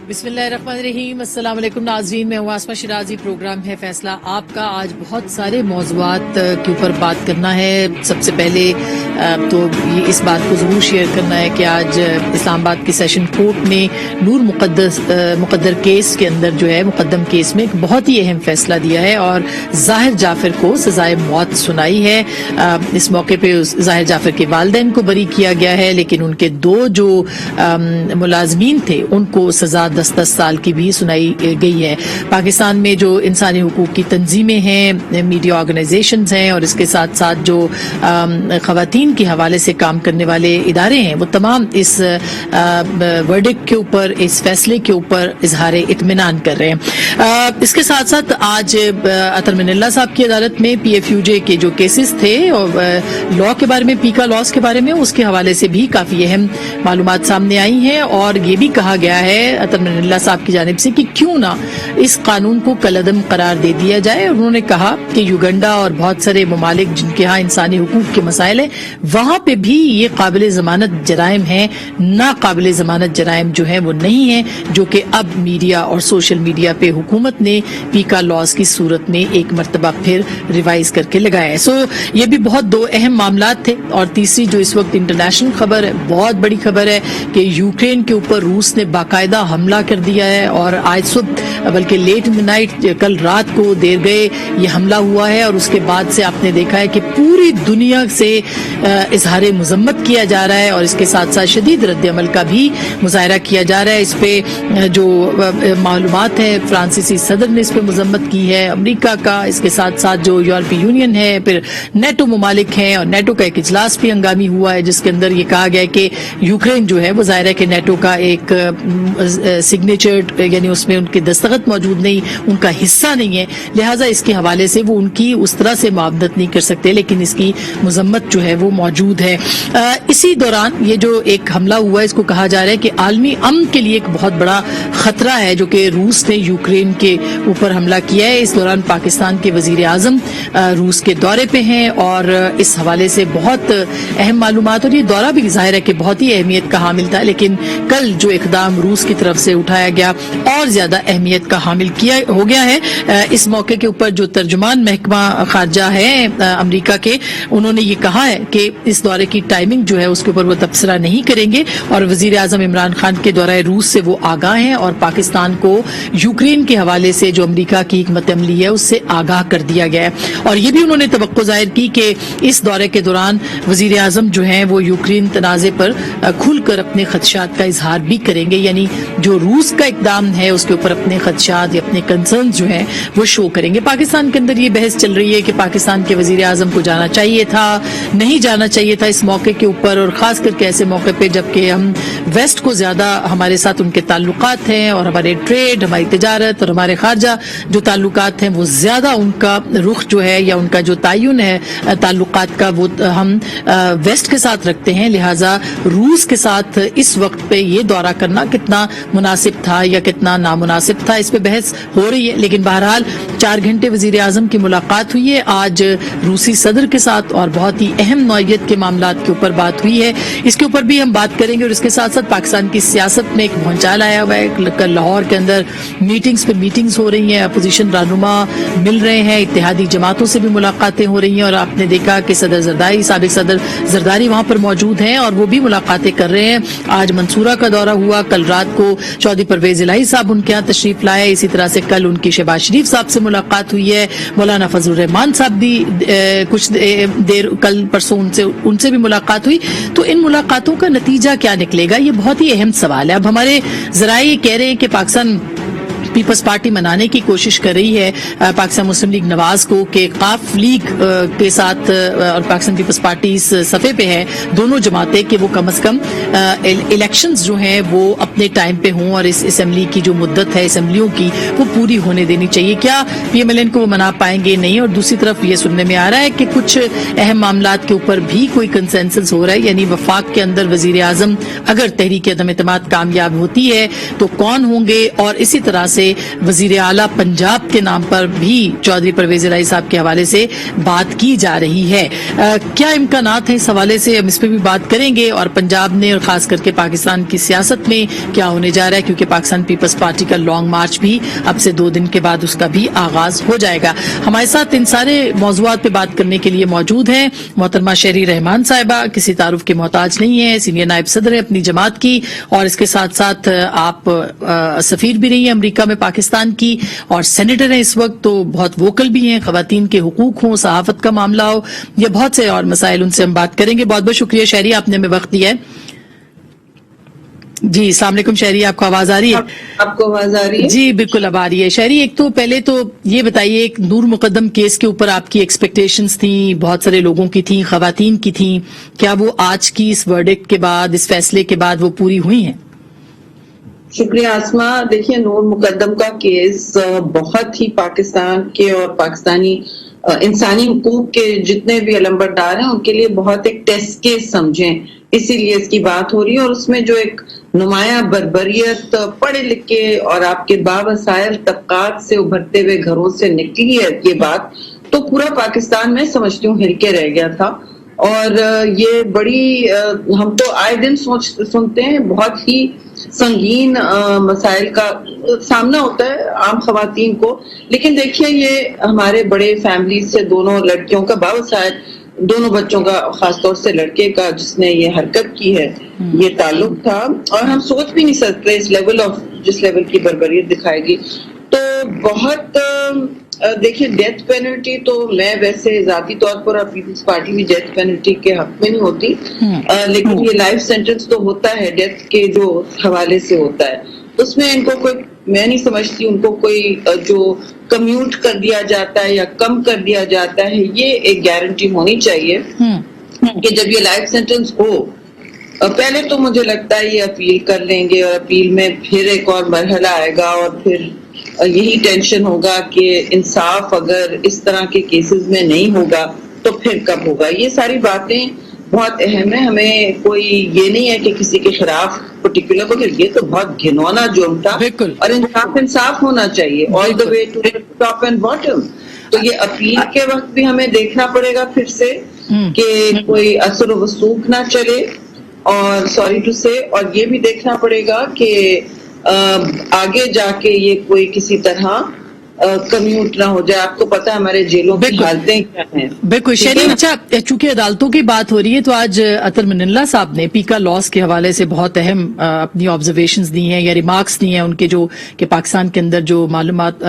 بسم اللہ الرحمن الرحیم. السلام علیکم ناظرین, میں ہوں آسما شرازی. پروگرام ہے فیصلہ آپ کا. آج بہت سارے موضوعات کے اوپر بات کرنا ہے. سب سے پہلے تو یہ اس بات کو ضرور شیئر کرنا ہے کہ آج اسلام آباد کی سیشن کورٹ نے نور مقدر کیس کے اندر جو ہے مقدم کیس میں ایک بہت ہی اہم فیصلہ دیا ہے اور ظاہر جعفر کو سزائے موت سنائی ہے. اس موقع پہ ظاہر جعفر کے والدین کو بری کیا گیا ہے, لیکن ان کے دو جو ملازمین تھے ان کو سزا 10 سال کی بھی سنائی گئی ہے. پاکستان میں جو انسانی حقوق کی تنظیمیں ہیں, میڈیا آرگنائزیشنز ہیں اور اس کے ساتھ ساتھ جو خواتین کے حوالے سے کام کرنے والے ادارے ہیں, وہ تمام اس ورڈکٹ کے اوپر, اس فیصلے کے اوپر اظہار اطمینان کر رہے ہیں. اس کے ساتھ ساتھ آج عطر من اللہ صاحب کی عدالت میں پی ایف یو جے کے جو کیسز تھے اور لاء کے بارے میں, پیکا لاس کے بارے میں, اس کے حوالے سے بھی کافی اہم معلومات سامنے آئی ہیں اور یہ بھی کہا گیا ہے عطر من اللہ صاحب کی جانب سے کہ کیوں نہ اس قانون کو کالعدم قرار دے دیا جائے. انہوں نے کہا کہ یوگنڈا اور بہت سارے ممالک جن کے ہاں انسانی حقوق کے مسائل ہیں, وہاں پہ بھی یہ قابل ضمانت جرائم ہیں, ناقابل ضمانت جرائم جو ہیں وہ نہیں ہیں, جو کہ اب میڈیا اور سوشل میڈیا پہ حکومت نے پیکا لاس کی صورت میں ایک مرتبہ پھر ریوائز کر کے لگایا ہے. سو یہ بھی بہت دو اہم معاملات تھے. اور تیسری جو اس وقت انٹرنیشنل خبر ہے, بہت بڑی خبر ہے کہ یوکرین کے اوپر روس نے باقاعدہ حملہ کر دیا ہے اور آج صبح بلکہ لیٹ نائٹ کل رات کو دیر گئے یہ حملہ ہوا ہے. اور اس کے بعد سے آپ نے دیکھا ہے کہ پوری دنیا سے اظہار مذمت کیا جا رہا ہے اور اس کے ساتھ ساتھ شدید رد عمل کا بھی مظاہرہ کیا جا رہا ہے. اس پہ جو معلومات ہیں, فرانسیسی صدر نے اس پہ مذمت کی ہے, امریکہ کا, اس کے ساتھ ساتھ جو یورپی یونین ہے, پھر نیٹو ممالک ہیں, اور نیٹو کا ایک اجلاس بھی ہنگامی ہوا ہے جس کے اندر یہ کہا گیا ہے کہ یوکرین جو ہے وہ ظاہر ہے کہ نیٹو کا ایک سگنیچر یعنی اس میں ان کی دستخط موجود نہیں, ان کا حصہ نہیں ہے, لہٰذا اس کے حوالے سے وہ ان کی اس طرح سے معاونت نہیں کر سکتے, لیکن اس کی مذمت جو ہے وہ موجود ہے. اسی دوران یہ جو ایک حملہ ہوا ہے, اس کو کہا جا رہا ہے کہ عالمی امن کے لیے ایک بہت بڑا خطرہ ہے جو کہ روس نے یوکرین کے اوپر حملہ کیا ہے. اس دوران پاکستان کے وزیر اعظم روس کے دورے پہ ہیں اور اس حوالے سے بہت اہم معلومات, اور یہ دورہ بھی ظاہر ہے کہ بہت ہی اہمیت کا حامل تھا, لیکن کل جو اقدام روس کی طرف سے اٹھایا گیا اور زیادہ اہمیت کا حامل ہو گیا ہے. اس موقع کے اوپر جو ترجمان محکمہ خارجہ ہے امریکہ کے, انہوں نے یہ کہا ہے کہ اس دورے کی ٹائمنگ جو ہے اس کے اوپر وہ تبصرہ نہیں کریں گے, اور وزیر اعظم عمران خان کے دورہ روس سے وہ آگاہ ہیں اور پاکستان کو یوکرین کے حوالے سے جو امریکہ کی حکمت عملی ہے اس سے آگاہ کر دیا گیا ہے. اور یہ بھی انہوں نے توقع ظاہر کی کہ اس دورے کے دوران وزیر اعظم جو ہیں وہ یوکرین تنازع پر کھل کر اپنے خدشات کا اظہار بھی کریں گے, یعنی جو روس کا اقدام ہے اس کے اوپر اپنے خدشات یا اپنے کنسرنز جو ہیں وہ شو کریں گے. پاکستان کے اندر یہ بحث چل رہی ہے کہ پاکستان کے وزیر اعظم کو جانا چاہیے تھا, نہیں جانا چاہیے تھا اس موقع کے اوپر, اور خاص کر کے ایسے موقع پہ جبکہ ہم ویسٹ کو زیادہ ہمارے ساتھ ان کے تعلقات ہیں اور ہمارے ٹریڈ, ہماری تجارت اور ہمارے خارجہ جو تعلقات ہیں وہ زیادہ ان کا رخ جو ہے یا ان کا جو تعین ہے تعلقات کا وہ ہم ویسٹ کے ساتھ رکھتے ہیں. لہٰذا روس کے ساتھ اس وقت پہ یہ دورہ کرنا کتنا مناسب تھا یا کتنا نامناسب تھا, اس پہ بحث ہو رہی ہے. لیکن بہرحال 4 گھنٹے وزیر اعظم کی ملاقات ہوئی ہے آج روسی صدر کے ساتھ اور بہت ہی اہم نوعیت کے معاملات کے اوپر بات ہوئی ہے. اس کے اوپر بھی ہم بات کریں گے. اور اس کے ساتھ ساتھ پاکستان کی سیاست میں ایک بھونچال آیا ہوا ہے. کل لاہور کے اندر میٹنگز پہ میٹنگز ہو رہی ہیں, اپوزیشن رہنما مل رہے ہیں, اتحادی جماعتوں سے بھی ملاقاتیں ہو رہی ہیں, اور آپ نے دیکھا کہ صدر زرداری, سابق صدر زرداری وہاں پر موجود ہیں اور وہ بھی ملاقاتیں کر رہے ہیں. آج منصورہ کا دورہ ہوا, کل رات کو چودھری پرویز الہی صاحب ان کے یہاں تشریف لائے, اسی طرح سے کل ان کی شہباز شریف صاحب سے ملاقات ہوئی ہے, مولانا فضل الرحمان صاحب بھی کچھ دیر کل پرسوں ان سے بھی ملاقات ہوئی. تو ان ملاقاتوں کا نتیجہ کیا نکلے گا, یہ بہت ہی اہم سوال ہے. اب ہمارے ذرائع یہ کہہ رہے ہیں کہ پاکستان پیپلز پارٹی منانے کی کوشش کر رہی ہے پاکستان مسلم لیگ نواز کو کہ قاف لیگ کے ساتھ اور پاکستان پیپلز پارٹی اس صفحے پہ ہے, دونوں جماعتیں, کہ وہ کم از کم الیکشنز جو ہیں وہ اپنے ٹائم پہ ہوں اور اس اسمبلی کی جو مدت ہے اسمبلیوں کی وہ پوری ہونے دینی چاہیے. کیا پی ایم ایل این کو وہ منا پائیں گے؟ نہیں. اور دوسری طرف یہ سننے میں آ رہا ہے کہ کچھ اہم معاملات کے اوپر بھی کوئی کنسنسس ہو رہا ہے, یعنی وفاق کے اندر وزیر اعظم اگر تحریک عدم اعتماد کامیاب ہوتی ہے تو کون ہوں گے, اور اسی طرح سے سے وزیر اعلیٰ پنجاب کے نام پر بھی چودھری پرویز الہی صاحب کے حوالے سے بات کی جا رہی ہے. کیا امکانات ہیں اس حوالے سے؟ ہم اس پہ بھی بات کریں گے، اور پنجاب نے اور خاص کر کے پاکستان کی سیاست میں کیا ہونے جا رہا ہے، کیونکہ پاکستان پیپلز پارٹی کا لانگ مارچ بھی اب سے 2 دن کے بعد اس کا بھی آغاز ہو جائے گا. ہمارے ساتھ ان سارے موضوعات پہ بات کرنے کے لیے موجود ہیں محترمہ شہری رحمان صاحبہ، کسی تعارف کے محتاج نہیں ہیں، سینئر نائب صدر ہیں اپنی جماعت کی، اور اس کے ساتھ ساتھ آپ سفیر بھی رہی ہیں امریکہ میں پاکستان کی، اور سینیٹر ہیں اس وقت، تو بہت ووکل بھی ہیں. خواتین کے حقوق ہوں، صحافت کا معاملہ ہو، یہ بہت سے اور مسائل، ان سے ہم بات کریں گے. بہت بہت شکریہ شہری، آپ نے ہمیں وقت دیا ہے. جی السلام علیکم شہری، آپ کو آواز آ رہی ہے؟ آپ کو آواز آ رہی ہے؟ جی بالکل اب آ رہی ہے. شہری، ایک تو پہلے تو یہ بتائیے، ایک نور مقدم کیس کے اوپر آپ کی ایکسپیکٹیشنز تھیں، بہت سارے لوگوں کی تھیں، خواتین کی تھیں، کیا وہ آج کی اس ورڈکٹ کے بعد، اس فیصلے کے بعد وہ پوری ہوئی ہیں؟ شکریہ آسما. دیکھیے، نور مقدم کا کیس بہت ہی پاکستان کے اور پاکستانی انسانی حقوق کے جتنے بھی علمبردار ہیں ان کے لیے بہت ایک ٹیسٹ کیس سمجھیں، اسی لیے اس کی بات ہو رہی ہے. اور اس میں جو ایک نمایاں بربریت، پڑھے لکھے اور آپ کے باوسائل طبقات سے ابھرتے ہوئے گھروں سے نکلی ہے یہ بات، تو پورا پاکستان میں سمجھتی ہوں ہل کے رہ گیا تھا. اور یہ بڑی ہم تو آئے دن سنتے ہیں بہت ہی سنگین مسائل کا سامنا ہوتا ہے عام خواتین کو، لیکن دیکھیے یہ ہمارے بڑے فیملی سے دونوں لڑکیوں کا باوسائل دونوں بچوں کا، خاص طور سے لڑکے کا جس نے یہ حرکت کی ہے، یہ تعلق تھا. اور ہم سوچ بھی نہیں سکتے اس لیول آف جس لیول کی بربریت دکھائے گی. تو بہت دیکھیے، ڈیتھ پینلٹی تو میں ویسے ذاتی طور پر پیپلز پارٹی بھی ڈیتھ پینلٹی کے حق میں نہیں ہوتی، لیکن یہ لائف سینٹنس تو ہوتا ہے ڈیتھ کے جو حوالے سے ہوتا ہے. اس میں ان کو کوئی، میں نہیں سمجھتی ان کو کوئی جو کمیوٹ کر دیا جاتا ہے یا کم کر دیا جاتا ہے، یہ ایک گارنٹی ہونی چاہیے کہ جب یہ لائف سینٹنس ہو، پہلے تو مجھے لگتا ہے یہ اپیل کر لیں گے، اور اپیل میں پھر ایک اور مرحلہ آئے گا، اور پھر یہی ٹینشن ہوگا کہ انصاف اگر اس طرح کے کیسز میں نہیں ہوگا تو پھر کب ہوگا. یہ ساری باتیں بہت اہم ہیں. ہمیں کوئی یہ نہیں ہے کہ کسی کے خلاف پرٹیکولر کو، یہ تو بہت گھنونا جرم تھا، اور انصاف ہونا چاہیے all the way to top and bottom. تو یہ اپیل کے وقت بھی ہمیں دیکھنا پڑے گا پھر سے کہ کوئی اثر و رسوخ نہ چلے، اور سوری ٹو سے، اور یہ بھی دیکھنا پڑے گا کہ آگے جا کے یہ کوئی کسی طرح کمیوٹ نہ ہو جائے. آپ کو پتا ہے ہمارے جیلوں کی حالتیں کیا ہیں. بالکل شہری. اچھا، چونکہ عدالتوں کی بات ہو رہی ہے تو آج اطہر من اللہ صاحب نے پیکا لاس کے حوالے سے بہت اہم اپنی آبزرویشنز دی ہیں یا ریمارکس دی ہیں ان کے، جو کہ پاکستان کے اندر جو معلومات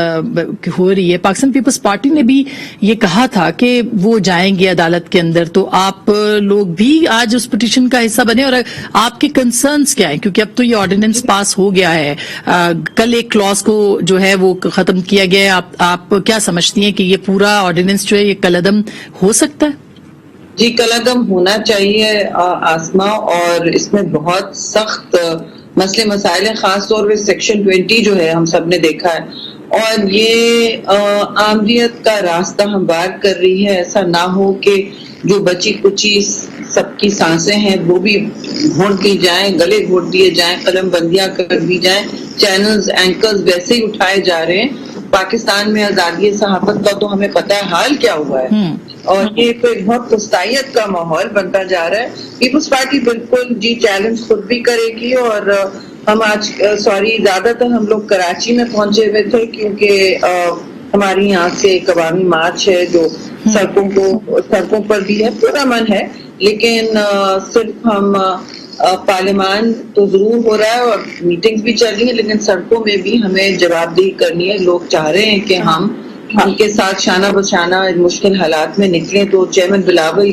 ہو رہی ہے. پاکستان پیپلز پارٹی نے بھی یہ کہا تھا کہ وہ جائیں گے عدالت کے اندر، تو آپ لوگ بھی آج اس پٹیشن کا حصہ بنے، اور آپ کے کنسرنز کیا ہیں؟ کیونکہ اب تو یہ آرڈیننس پاس ہو گیا ہے، کل ایک کلاس کو جو ہے وہ ختم کیا گیا ہے. آپ کیا سمجھتی ہیں کہ یہ پورا آرڈیننس جو ہے یہ کالعدم ہو سکتا ہے؟ جی کالعدم ہونا چاہیے آسما، اور اس میں بہت سخت مسئلے مسائل ہیں، خاص طور پہ سیکشن 20 جو ہے ہم سب نے دیکھا ہے، اور یہ عامریت کا راستہ ہموار کر رہی ہے. ایسا نہ ہو کہ جو بچی کچی سب کی سانسیں ہیں وہ بھی گھونٹ دی جائیں، گلے گھونٹ دیے جائیں، قلم بندیاں کر دی جائیں، چینلز اینکرز ویسے ہی اٹھائے جا رہے ہیں. پاکستان میں آزادی صحافت کا تو ہمیں پتہ ہے حال کیا ہوا ہے، اور یہ کوئی بہت پستائیت کا ماحول بنتا جا رہا ہے. پیپلز پارٹی بالکل جی چیلنج خود بھی کرے گی، اور ہم آج زیادہ تر ہم لوگ کراچی میں پہنچے ہوئے تھے کیونکہ ہماری یہاں سے ایک عوامی مارچ ہے جو سڑکوں پر بھی ہے، پورا من ہے، لیکن صرف ہم پارلیمان تو ضرور ہو رہا ہے اور میٹنگز بھی چل رہی ہیں، لیکن سڑکوں میں بھی ہمیں جواب دہی کرنی ہے. لوگ چاہ رہے ہیں کہ ہم کے ساتھ شانہ بشانہ مشکل حالات میں نکلیں. تو چیئرمین بلاول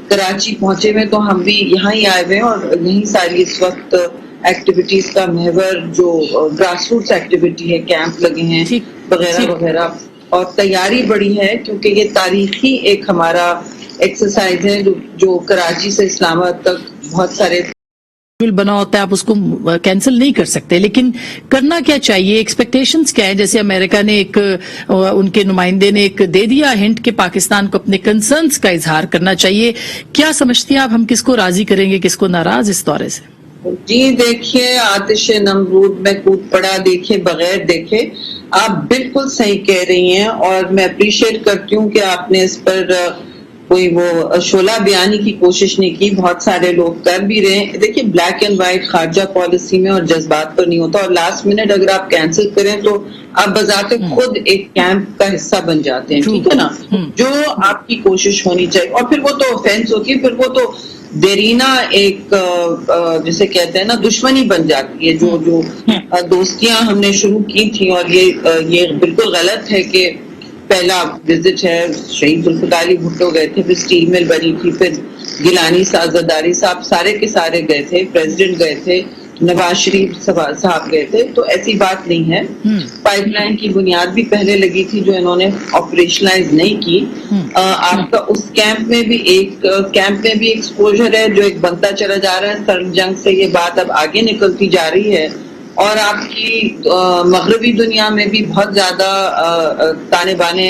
کراچی پہنچے ہوئے، تو ہم بھی یہاں ہی آئے ہوئے ہیں، اور یہیں ساری اس وقت ایکٹیویٹیز کا محور جو گراس روٹس ایکٹیویٹی ہے، کیمپ لگے ہیں وغیرہ وغیرہ، اور تیاری بڑی ہے کیونکہ یہ تاریخی ایک ہمارا ایکسرسائز ہے جو کراچی سے اسلام آباد تک بہت سارے بنا ہوتا ہے، آپ اس کو کینسل نہیں کر سکتے. لیکن کرنا کیا چاہیے؟ ایکسپیکٹیشنز کیا ہے؟ جیسے امریکہ نے ایک، ان کے نمائندے نے ایک دے دیا ہنٹ کہ پاکستان کو اپنے کنسرنز کا اظہار کرنا چاہیے. کیا سمجھتی ہیں آپ، ہم کس کو راضی کریں گے، کس کو ناراض اس دورے سے؟ جی دیکھیے آتش نمرود میں کود پڑا دیکھے بغیر دیکھے، آپ بالکل صحیح کہہ رہی ہیں، اور میں اپریشیٹ کرتی ہوں کہ آپ نے اس پر کوئی وہ شعلہ بیانی کی کوشش نہیں کی، بہت سارے لوگ کر بھی رہے ہیں۔ دیکھیے بلیک اینڈ وائٹ خارجہ پالیسی میں اور جذبات پر نہیں ہوتا، اور لاسٹ منٹ اگر آپ کینسل کریں تو آپ بذات خود ایک کیمپ کا حصہ بن جاتے ہیں، ٹھیک ہے نا؟ جو آپ کی کوشش ہونی چاہیے، اور پھر وہ تو آفینس ہوتی ہے، پھر وہ تو دیرینہ ایک جسے کہتے ہیں نا دشمنی بن جاتی ہے، جو دوستیاں ہم نے شروع کی تھی، اور یہ بالکل غلط ہے کہ پہلا وزٹ ہے شہید ذوالفقار علی بھٹو گئے تھے، پھر اسٹیل مل بنی تھی، پھر گیلانی صاحب زرداری صاحب سارے کے سارے گئے تھے، پریزیڈنٹ گئے تھے، نواز شریف صاحب گئے تھے، تو ایسی بات نہیں ہے۔ پائپ لائن کی بنیاد بھی پہلے لگی تھی جو انہوں نے آپریشنلائز نہیں کی۔ آپ کا اس کیمپ میں بھی ایک ایکسپوجر ہے جو ایک بنتا چلا جا رہا ہے، سرد جنگ سے یہ بات اب آگے نکلتی جا رہی ہے، اور آپ کی مغربی دنیا میں بھی بہت زیادہ تانے بانے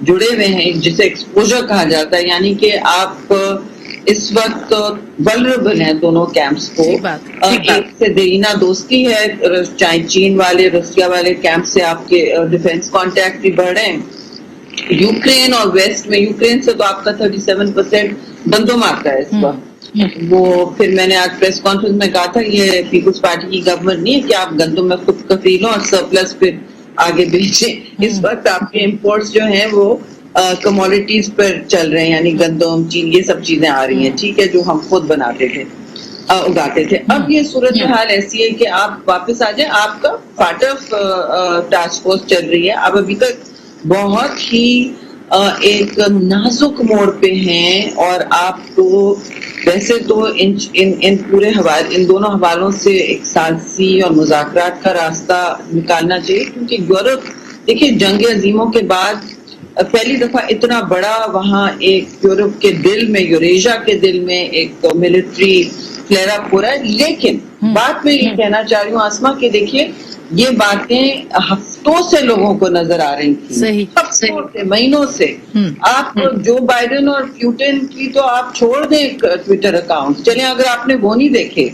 جڑے ہوئے ہیں جسے ایکسپوجر کہا جاتا ہے، یعنی کہ آپ اس وقت ولربل ہیں دونوں کیمپس کو۔ ایک سے دیرینہ دوستی ہے، چاہے چین والے روسیا والے کیمپ سے آپ کے ڈیفنس کانٹیکٹ بھی بڑھ رہے ہیں۔ یوکرین اور ویسٹ میں، یوکرین سے تو آپ کا 37% گندم آتا ہے اس وقت۔ وہ پھر میں نے آج پریس کانفرنس میں کہا تھا یہ پیپلز پارٹی کی گورنمنٹ نہیں ہے کہ آپ گندم میں خود کفیل ہوں اور سرپلس پھر آگے بیچیں۔ اس وقت آپ کے امپورٹس جو ہیں وہ کموڈیٹیز پر چل رہے ہیں، یعنی گندم، چین، یہ سب چیزیں آ رہی ہیں، ٹھیک ہے، جو ہم خود بناتے تھے، اگاتے تھے۔ اب یہ صورتحال ایسی ہے کہ آپ واپس آ جائیں، آپ کا فاٹف ٹاسک فورس چل رہی ہے، اب ابھی تک بہت ہی ایک نازک موڑ پہ ہیں، اور آپ کو ویسے تو ان پورے حوالے، ان دونوں حوالوں سے ایک ثالثی اور مذاکرات کا راستہ نکالنا چاہیے، کیونکہ یورپ دیکھیے جنگ عظیموں کے بعد پہلی دفعہ اتنا بڑا وہاں ایک یورپ کے دل میں، یوریشیا کے دل میں ایک ملٹری فلیئر اپ ہو رہا ہے۔ لیکن بات میں یہ کہنا چاہ رہی ہوں آسما کہ دیکھیے یہ باتیں ہفتوں سے لوگوں کو نظر آ رہی تھی، ہفتوں سے، مہینوں سے۔ آپ جو بائیڈن اور پیوٹن کی تو آپ چھوڑ دیں ٹویٹر اکاؤنٹ، چلیں اگر آپ نے وہ نہیں دیکھے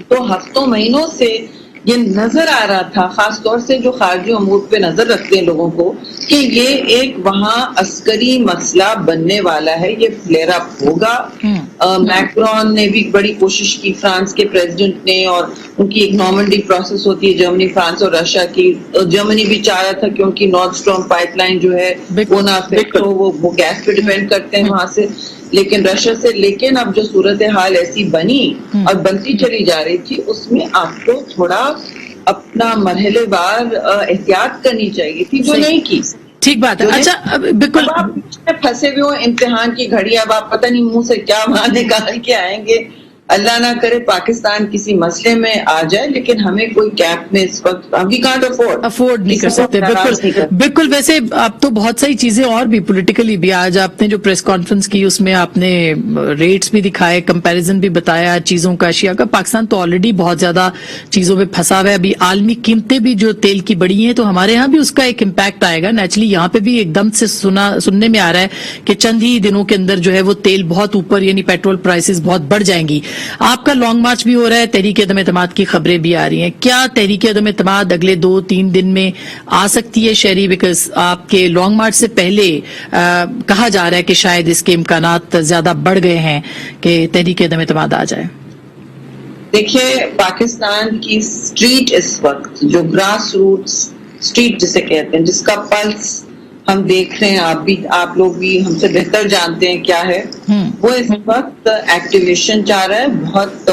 تو ہفتوں مہینوں سے یہ نظر آ رہا تھا، خاص طور سے جو خارجی امور پہ نظر رکھتے ہیں لوگوں کو، کہ یہ ایک وہاں عسکری مسئلہ بننے والا ہے، یہ فلیئر اپ ہوگا۔ میکرون نے بھی بڑی کوشش کی، فرانس کے پریزیڈنٹ نے، اور ان کی ایک نارمنڈی پروسیس ہوتی ہے جرمنی، فرانس اور رشیا کی۔ جرمنی بھی چاہ رہا تھا کہ ان کی نارتھ اسٹریم پائپ لائن جو ہے وہ نہ افیکٹ ہو، وہ گیس پہ ڈیپینڈ کرتے ہیں وہاں سے، لیکن رشیا سے۔ لیکن اب جو صورتحال ایسی بنی اور بنتی چلی جا رہی تھی، اس میں آپ کو تھوڑا اپنا مرحلے وار احتیاط کرنی چاہیے تھی، جو نہیں کی۔ ٹھیک بات ہے۔ اچھا بالکل، آپ پھنسے ہوئے ہو امتحان کی گھڑی، اب آپ پتہ نہیں منہ سے کیا وہاں نکال کے آئیں گے۔ اللہ نہ کرے پاکستان کسی مسئلے میں آ جائے، لیکن ہمیں کوئی کیمپ میں اس وقت وی کانٹ افورڈ نہیں کر سکتے۔ بالکل ویسے اب تو بہت ساری چیزیں اور بھی پولیٹیکلی بھی، آج آپ نے جو پریس کانفرنس کی اس میں آپ نے ریٹس بھی دکھائے، کمپیریزن بھی بتایا چیزوں کا، اشیاء کا۔ پاکستان تو آلریڈی بہت زیادہ چیزوں پہ پھنسا ہوا ہے، ابھی عالمی قیمتیں بھی جو تیل کی بڑی ہیں، تو ہمارے ہاں بھی اس کا ایک امپیکٹ آئے گا نیچرلی۔ یہاں پہ بھی ایک دم سے سننے میں آ رہا ہے کہ چند ہی دنوں کے اندر جو ہے وہ تیل بہت اوپر، یعنی پیٹرول پرائسز بہت بڑھ جائیں گی۔ آپ کا لانگ مارچ بھی ہو رہا ہے، تحریک عدم اعتماد کی خبریں بھی آ رہی ہیں، کیا تحریک عدم اعتماد اگلے 2-3 دن میں آ سکتی ہے شہری؟ بیکاز آپ کے لانگ مارچ سے پہلے کہا جا رہا ہے کہ شاید اس کے امکانات زیادہ بڑھ گئے ہیں کہ تحریک عدم اعتماد آ جائے۔ دیکھیے پاکستان کی اسٹریٹ اس وقت جو گراس روٹس اسٹریٹ جسے کہتے ہیں، جس کا پلس ہم دیکھ رہے ہیں، آپ لوگ بھی ہم سے بہتر جانتے ہیں کیا ہے، وہ اس وقت ایکٹیویشن چاہ رہا ہے، بہت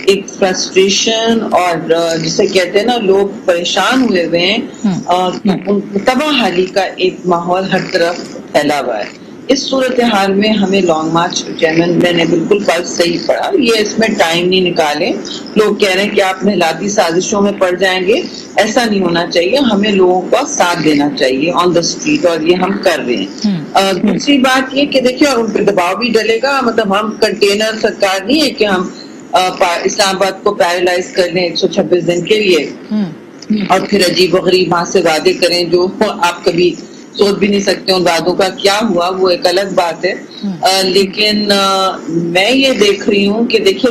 ایک فرسٹریشن، اور جسے کہتے ہیں نا لوگ پریشان ہوئے ہوئے ہیں، تباہ حالی کا ایک ماحول ہر طرف پھیلا ہوا ہے۔ اس صورتحال میں ہمیں لانگ مارچ، میں نے بالکل پلس صحیح پڑھا، یہ اس میں ٹائم نہیں نکالیں۔ لوگ کہہ رہے ہیں کہ آپ محلاتی سازشوں میں پڑ جائیں گے، ایسا نہیں ہونا چاہیے، ہمیں لوگوں کا ساتھ دینا چاہیے آن دا اسٹریٹ، اور یہ ہم کر رہے ہیں۔ دوسری بات یہ کہ دیکھیے، اور ان پہ دباؤ بھی ڈلے گا، مطلب ہم کنٹینر سرکار نہیں ہے کہ ہم اسلام آباد کو پیرالائز کر لیں 126 دن کے لیے، اور پھر عجیب و غریب وہاں سے وعدے کریں جو آپ کبھی سوچ بھی نہیں سکتے ان وعدوں کا کیا ہوا، وہ ایک الگ بات ہے۔ لیکن میں یہ دیکھ رہی ہوں کہ دیکھیے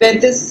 35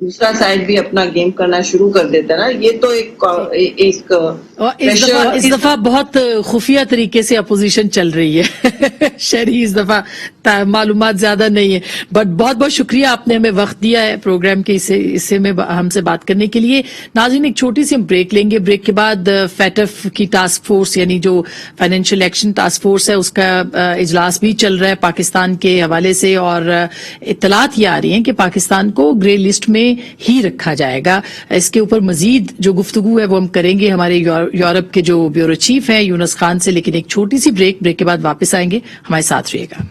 دوسرا سائڈ بھی اپنا گیم کرنا شروع کر دیتا ہے نا. یہ تو ایک اور اس دفعہ بہت خفیہ طریقے سے اپوزیشن چل رہی ہے شہری اس دفعہ معلومات زیادہ نہیں ہے. بٹ بہت بہت شکریہ آپ نے ہمیں وقت دیا ہے پروگرام کے حصے میں ہم سے بات کرنے کے لیے. ناظرین ایک چھوٹی سی ہم بریک لیں گے. بریک کے بعد فیٹف کی ٹاسک فورس یعنی جو فائنینشیل ایکشن ٹاسک فورس ہے اس کا اجلاس بھی چل رہا ہے پاکستان کے حوالے سے, اور اطلاعات یہ آ رہی ہیں کہ پاکستان کو گرے لسٹ میں ہی رکھا جائے گا. اس کے اوپر مزید جو گفتگو ہے وہ ہم کریں گے ہمارے یورپ کے جو بیورو چیف ہیں یونس خان سے, لیکن ایک چھوٹی سی بریک کے بعد واپس آئیں گے. ہمارے ساتھ رہیے گا.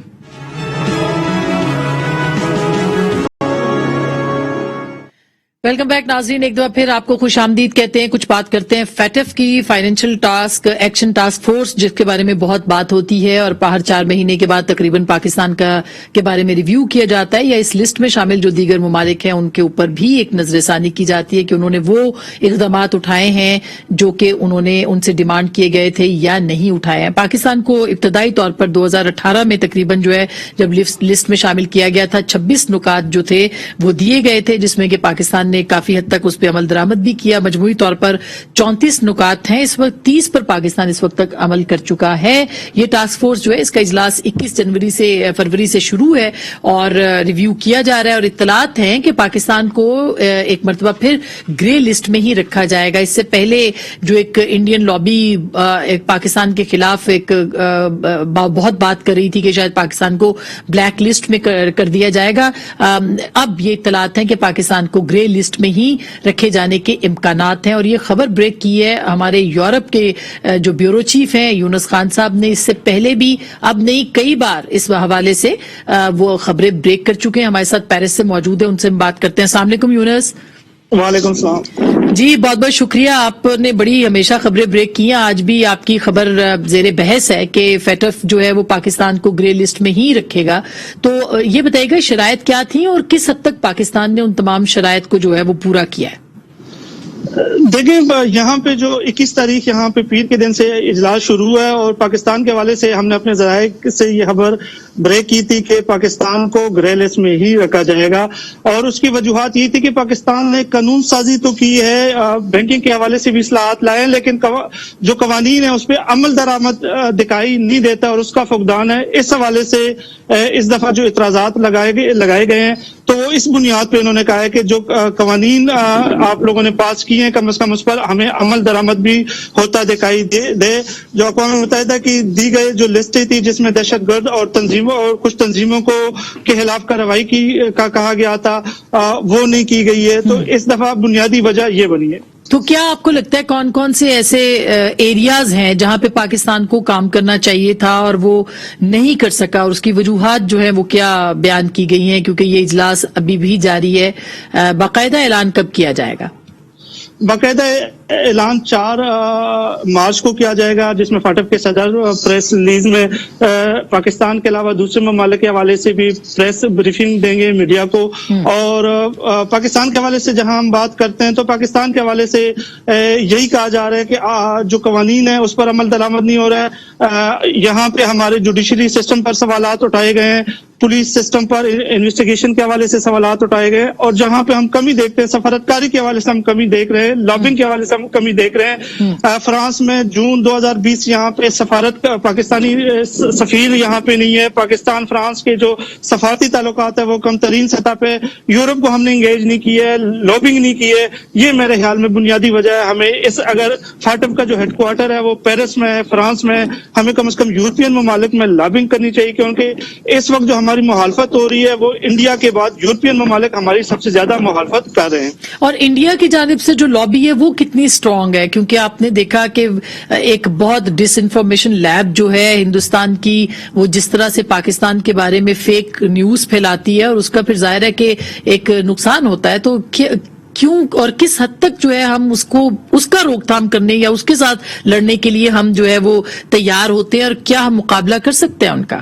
ویلکم بیک ناظرین, ایک دفعہ پھر آپ کو خوش آمدید کہتے ہیں. کچھ بات کرتے ہیں فیٹف کی فائنینشیل ایکشن ٹاسک فورس جس کے بارے میں بہت بات ہوتی ہے, اور باہر 4 مہینے کے بعد تقریباً پاکستان کے بارے میں ریویو کیا جاتا ہے, یا اس لسٹ میں شامل جو دیگر ممالک ہیں ان کے اوپر بھی ایک نظر ثانی کی جاتی ہے کہ انہوں نے وہ اقدامات اٹھائے ہیں جو کہ انہوں نے ان سے ڈیمانڈ کیے گئے تھے یا نہیں اٹھائے ہیں. پاکستان کو ابتدائی طور پر 2018 میں تقریباً جو ہے جب لسٹ میں شامل کیا گیا تھا 26 نکات جو تھے وہ دیے گئے تھے, جس میں کہ پاکستان نے کافی حد تک اس پہ عمل درآمد بھی کیا. مجموعی طور پر 34 نکات ہیں. اس وقت 30 پر پاکستان اس وقت تک عمل کر چکا ہے. یہ ٹاسک فورس جو ہے اس کا اجلاس 21 فروری سے شروع ہے اور ریویو کیا جا رہا ہے, اور اطلاعات ہیں کہ پاکستان کو ایک مرتبہ پھر گرے لسٹ میں ہی رکھا جائے گا. اس سے پہلے جو ایک انڈین لابی پاکستان کے خلاف ایک بہت بات کر رہی تھی کہ شاید پاکستان کو بلیک لسٹ میں کر دیا جائے گا. اب یہ اطلاعات ہیں کہ پاکستان کو گرے لسٹ میں ہی رکھے جانے کے امکانات ہیں, اور یہ خبر بریک کی ہے ہمارے یورپ کے جو بیورو چیف ہیں یونس خان صاحب نے. اس سے پہلے بھی اب نہیں کئی بار اس حوالے سے وہ خبریں بریک کر چکے ہیں. ہمارے ساتھ پیرس سے موجود ہیں, ان سے ہم بات کرتے ہیں. السلام علیکم یونس. وعلیکم السلام. جی بہت بہت شکریہ, آپ نے بڑی ہمیشہ خبریں بریک کی ہیں. آج بھی آپ کی خبر زیر بحث ہے کہ فیٹف جو ہے وہ پاکستان کو گرے لسٹ میں ہی رکھے گا. تو یہ بتائیے گا شرائط کیا تھیں اور کس حد تک پاکستان نے ان تمام شرائط کو جو ہے وہ پورا کیا ہے؟ دیکھیں یہاں پہ جو 21 تاریخ یہاں پہ پیر کے دن سے اجلاس شروع ہے, اور پاکستان کے حوالے سے ہم نے اپنے ذرائع سے یہ خبر بریک کی تھی کہ پاکستان کو گرے لسٹ میں ہی رکھا جائے گا. اور اس کی وجوہات یہ تھی کہ پاکستان نے قانون سازی تو کی ہے, بینکنگ کے حوالے سے بھی اصلاحات لائے, لیکن جو قوانین ہیں اس پہ عمل درآمد دکھائی نہیں دیتا اور اس کا فقدان ہے. اس حوالے سے اس دفعہ جو اعتراضات لگائے گئے ہیں تو اس بنیاد پہ انہوں نے کہا ہے کہ جو قوانین آپ لوگوں نے پاس کیے ہیں کم از کم اس پر ہمیں عمل درآمد بھی ہوتا دکھائی دے. جو اقوام متحدہ کی دی گئی جو لسٹ تھی جس میں دہشت گرد اور تنظیموں اور کچھ تنظیموں کے خلاف کارروائی کا کہا گیا تھا, وہ نہیں کی گئی ہے. تو اس دفعہ بنیادی وجہ یہ بنی ہے. تو کیا آپ کو لگتا ہے کون کون سے ایسے ایریاز ہیں جہاں پہ پاکستان کو کام کرنا چاہیے تھا اور وہ نہیں کر سکا, اور اس کی وجوہات جو ہیں وہ کیا بیان کی گئی ہیں, کیونکہ یہ اجلاس ابھی بھی جاری ہے, باقاعدہ اعلان کب کیا جائے گا؟ باقاعدہ اعلان 4 مارچ کو کیا جائے گا, جس میں فاٹف کے صدر پریس ریلیز میں پاکستان کے علاوہ دوسرے ممالک کے حوالے سے بھی پریس بریفنگ دیں گے میڈیا کو. اور پاکستان کے حوالے سے جہاں ہم بات کرتے ہیں تو پاکستان کے حوالے سے یہی کہا جا رہا ہے کہ جو قوانین ہیں اس پر عمل درآمد نہیں ہو رہا ہے. یہاں پہ ہمارے جوڈیشری سسٹم پر سوالات اٹھائے گئے ہیں, پولیس سسٹم پر انویسٹیگیشن کے حوالے سے سوالات اٹھائے گئے, اور جہاں پہ ہم کمی دیکھتے ہیں سفارتکاری کے حوالے سے ہم کمی دیکھ رہے ہیں, لابنگ کے حوالے سے ہم کمی دیکھ رہے ہیں. فرانس میں جون 2020 یہاں پہ پاکستانی سفیر یہاں پہ نہیں ہے. پاکستان فرانس کے جو سفارتی تعلقات ہیں وہ کم ترین سطح پہ. یورپ کو ہم نے انگیج نہیں کی ہے, لابنگ نہیں کی ہے. یہ میرے خیال میں بنیادی وجہ ہے. ہمیں اگر فاٹف کا جو ہیڈ کوارٹر ہے وہ پیرس میں ہے, فرانس میں, ہمیں کم از کم یورپین ممالک میں لابنگ کرنی چاہیے, کیونکہ اس وقت جو ہماری مخالفت ہو رہی ہے وہ انڈیا کے بعد یورپین ممالک ہماری سب سے زیادہ مخالفت کر رہے ہیں. اور انڈیا کی جانب سے جو لابی ہے وہ کتنی اسٹرانگ ہے؟ کیونکہ آپ نے دیکھا کہ ایک بہت ڈس انفارمیشن لیب جو ہے ہندوستان کی, وہ جس طرح سے پاکستان کے بارے میں فیک نیوز پھیلاتی ہے, اور اس کا پھر ظاہر ہے کہ ایک نقصان ہوتا ہے. تو کیوں اور کس حد تک جو ہے ہم اس کا روک تھام کرنے یا اس کے ساتھ لڑنے کے لیے ہم جو ہے وہ تیار ہوتے ہیں, اور کیا ہم مقابلہ کر سکتے ہیں ان کا؟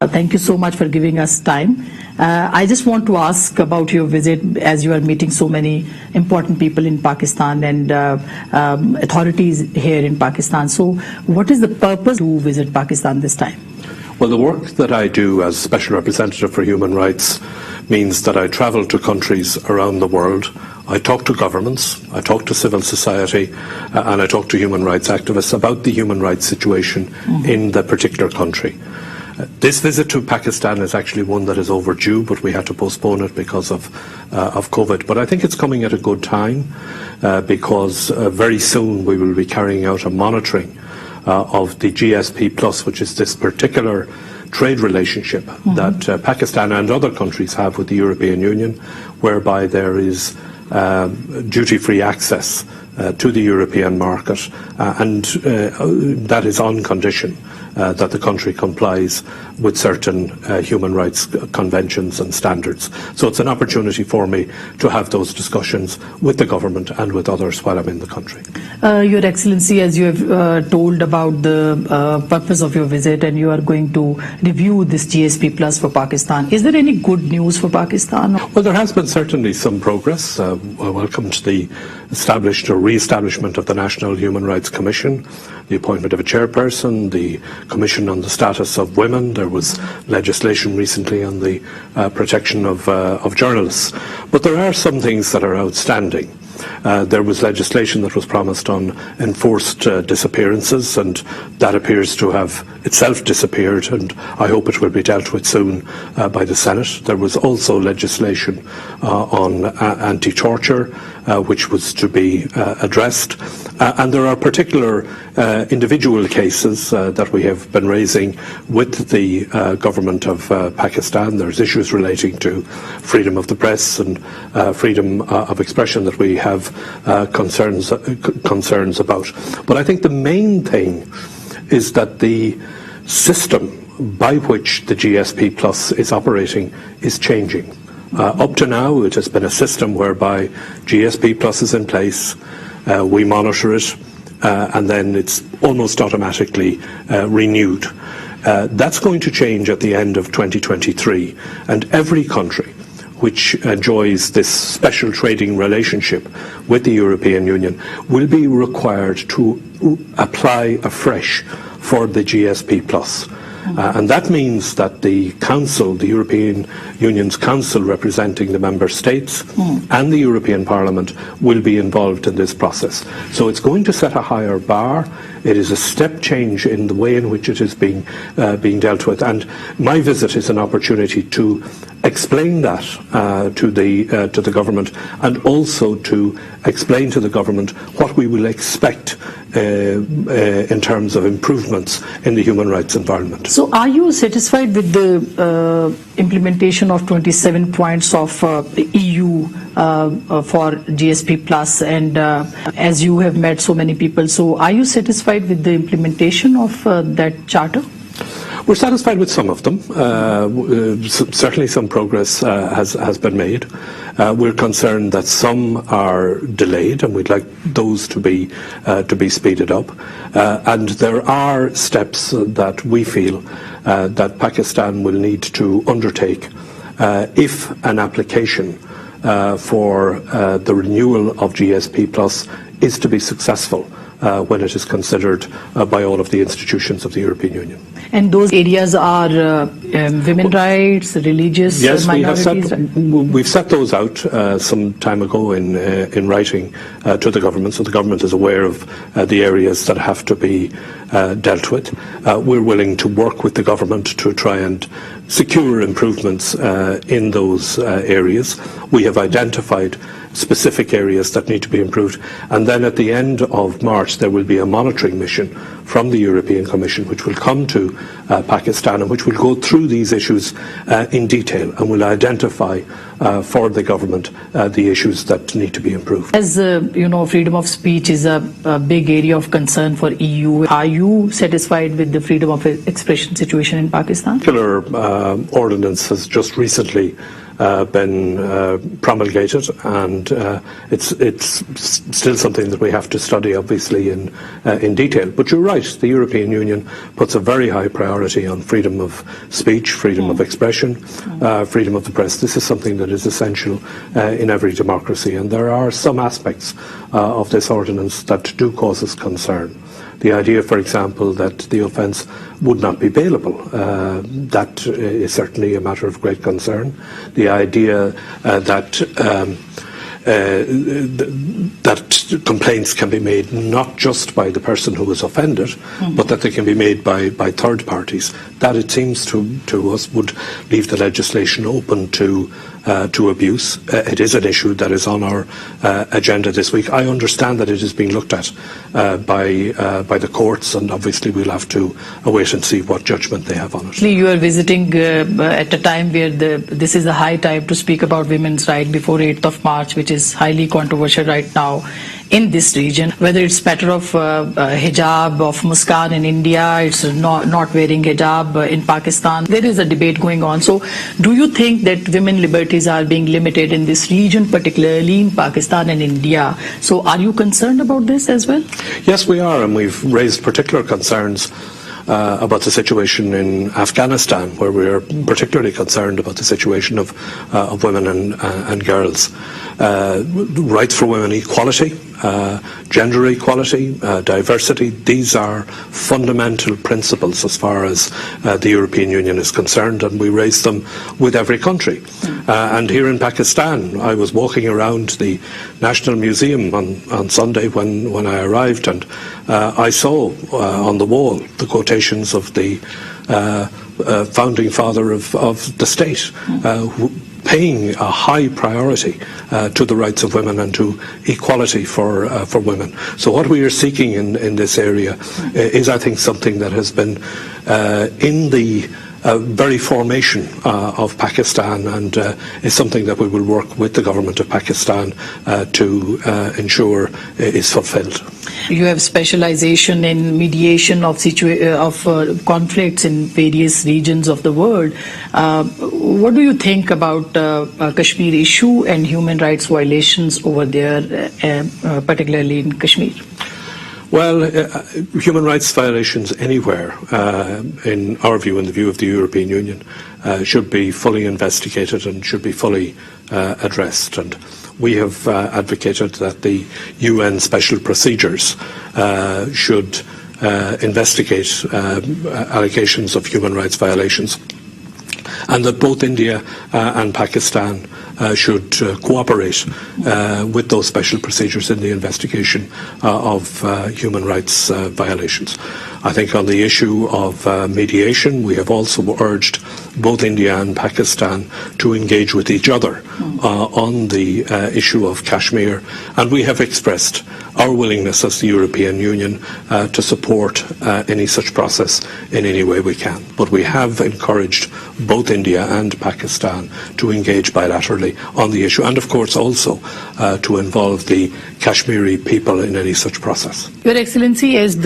Thank you so much for giving us time. I just want to ask about your visit, as you are meeting so many important people in Pakistan and authorities here in Pakistan. So what is the purpose to visit Pakistan this time? Well, the work that I do as Special Representative for Human Rights means that I travel to countries around the world. I talk to governments, I talk to civil society, and I talk to human rights activists about the human rights situation in the particular country. This visit to Pakistan is actually one that is overdue, but we had to postpone it because of COVID. But I think it's coming at a good time because very soon we will be carrying out a monitoring of the GSP Plus, which is this particular trade relationship that Pakistan and other countries have with the European Union, whereby there is duty-free access to the European market, and that is on condition that the country complies with certain human rights conventions and standards. So it's an opportunity for me to have those discussions with the government and with others while I'm in the country. Your Excellency, as you have told about the purpose of your visit, and you are going to review this GSP Plus for Pakistan, is there any good news for Pakistan? Well, there has been certainly some progress. I welcomed the re-establishment of the National Human Rights Commission, the appointment of a chairperson, the Commission on the Status of Women. There was legislation recently on the protection of journalists. But there are some things that are outstanding. There was legislation that was promised on enforced disappearances, and that appears to have itself disappeared, and I hope it will be dealt with soon by the Senate. There was also legislation on anti-torture, which was to be addressed. And there are particular individual cases that we have been raising with the government of Pakistan. There's issues relating to freedom of the press and freedom of expression that we have concerns about. But I think the main thing is that the system by which the GSP Plus is operating is changing. Up to now, it has been a system whereby GSP Plus is in place, we monitor it, and then it's almost automatically renewed. That's going to change at the end of 2023, and every country which enjoys this special trading relationship with the European Union will be required to apply afresh for the GSP Plus. And that means that the Council, the European Union's Council representing the Member States and the European Parliament will be involved in this process. So it's going to set a higher bar. It is a step change in the way in which it is being dealt with. And my visit is an opportunity to explain that to the government, and also to explain to the government what we will expect in terms of improvements in the human rights environment. So are you satisfied with the implementation of 27 points of EU for GSP Plus, and as you have met so many people, so are you satisfied with the implementation of that charter? We're satisfied with some of them. Certainly some progress has been made. We're concerned that some are delayed, and we'd like those to be speeded up. And there are steps that we feel that Pakistan will need to undertake if an application for the renewal of GSP Plus is to be successful when it is considered by all of the institutions of the European Union. And those areas are women's rights, religious minorities? Yes, we've set those out some time ago in writing to the government, so the government is aware of the areas that have to be dealt with. We're willing to work with the government to try and secure improvements in those areas. We have identified specific areas that need to be improved, and then at the end of March there will be a monitoring mission from the European Commission which will come to Pakistan and which will go through these issues in detail and will identify for the government the issues that need to be improved. As you know, freedom of speech is a big area of concern for EU. Are you satisfied with the freedom of expression situation in Pakistan? A particular ordinance has just recently been promulgated, and it's still something that we have to study, obviously, in detail. But you're right, the European Union puts a very high priority on freedom of speech, freedom of expression, freedom of the press. This is something that is essential in every democracy, and there are some aspects of this ordinance that do cause us concern. The idea, for example, that the offence would not be bailable, that is certainly a matter of great concern. The idea that complaints can be made not just by the person who was offended, but that they can be made by third parties. That, it seems to us, would leave the legislation open to abuse. It is an issue that is on our agenda this week. I understand that it is being looked at by the courts, and obviously we'll have to wait and see what judgment they have on it. You are visiting at a time where this is a high time to speak about women's rights before 8th of March, which is highly controversial right now in this region. Whether it's matter of hijab of Muskan in India, it's not wearing hijab in Pakistan. There is a debate going on. So do you think that women liberties are being limited in this region, particularly in Pakistan and India? So are you concerned about this as well? Yes, we are, and we've raised particular concerns about the situation in Afghanistan, where we are particularly concerned about the situation of women and girls. Rights for women, equality, gender equality, diversity, these are fundamental principles as far as the European Union is concerned, and we raise them with every country. And here in Pakistan, I was walking around the National Museum on Sunday when I arrived, and I saw on the wall the quotations of the founding father of the state, paying a high priority to the rights of women and to equality for women. So what we are seeking in this area is, I think, something that has been in the very formation of Pakistan, and is something that we will work with the government of Pakistan to ensure is fulfilled. You have specialization in mediation of conflicts in various regions of the world. What do you think about Kashmir issue and human rights violations over there, particularly in Kashmir? Well, human rights violations anywhere, in our view, in the view of the European Union, should be fully investigated and should be fully addressed. And we have advocated that the UN special procedures should investigate allegations of human rights violations, and that both India and Pakistan should cooperate with those special procedures in the investigation of human rights violations. I think on the issue of mediation, we have also urged both India and Pakistan to engage with each other on the issue of Kashmir, and we have expressed our willingness as the European Union to support any such process in any way we can. But we have encouraged both India and Pakistan to engage bilaterally on the issue, and of course also to involve the Kashmiri people in any such process. Your Excellency, as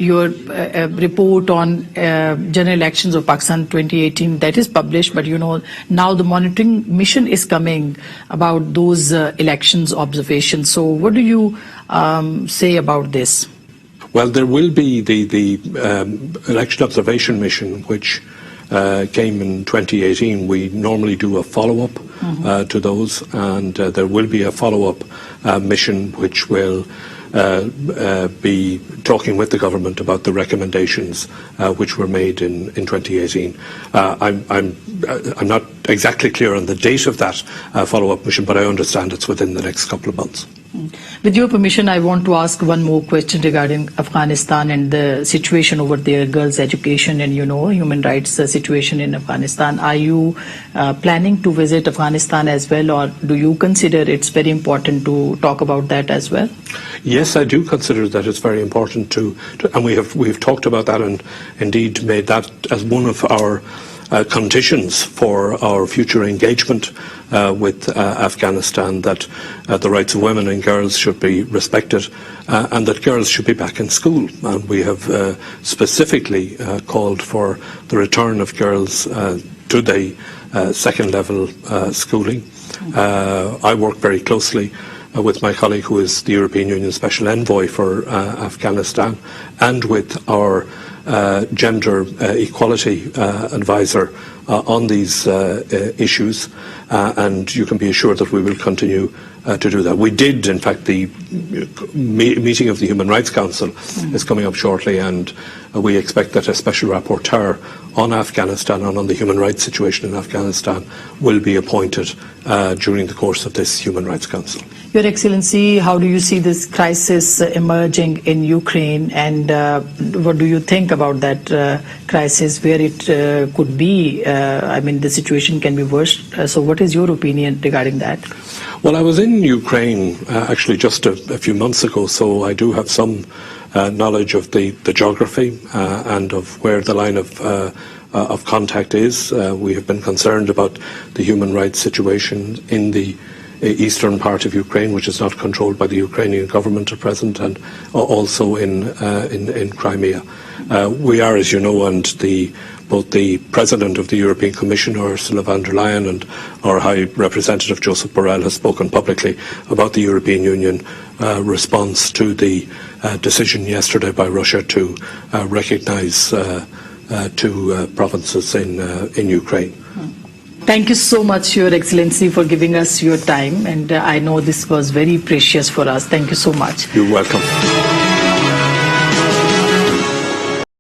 your report on general elections of Pakistan 2018 that is published, but now the monitoring mission is coming about those elections observations. So what do you say about this? Well, there will be the election observation mission, which came in 2018. We normally do a follow-up to those, and there will be a follow-up mission which will be talking with the government about the recommendations which were made in 2018. I'm not exactly clear on the date of that follow-up mission, but I understand it's within the next couple of months. With your permission, I want to ask one more question regarding Afghanistan and the situation over there, girls' education and, human rights situation in Afghanistan. Are you planning to visit Afghanistan as well, or do you consider it's very important to talk about that as well? Yes, I do consider that it's very important to and we've talked about that, and indeed made that as one of our conditions for our future engagement with Afghanistan, that the rights of women and girls should be respected, and that girls should be back in school. And we have specifically called for the return of girls to the second level schooling. I work very closely with my colleague who is the European Union Special Envoy for Afghanistan, and with our gender equality advisor on these issues, and you can be assured that we will continue to do that. We did, in fact, the meeting of the Human Rights Council is coming up shortly, and we expect that a special rapporteur on Afghanistan and on the human rights situation in Afghanistan will be appointed during the course of this Human Rights Council. Your Excellency, how do you see this crisis emerging in Ukraine, and what do you think about that crisis, where it could be? I mean, the situation can be worse. So what is your opinion regarding that? Well, I was in Ukraine actually just a few months ago, so I do have some knowledge of the geography and of where the line of contact is. We have been concerned about the human rights situation in the eastern part of Ukraine, which is not controlled by the Ukrainian government at present, and also in Crimea. We are, as you know, and both the President of the European Commission, Ursula von der Leyen, and our High Representative Joseph Borrell has spoken publicly about the European Union response to the decision yesterday by Russia to recognise two provinces in Ukraine. Thank you so much, Your Excellency, for giving us your time, and I know this was very precious for us. Thank you so much. You're welcome.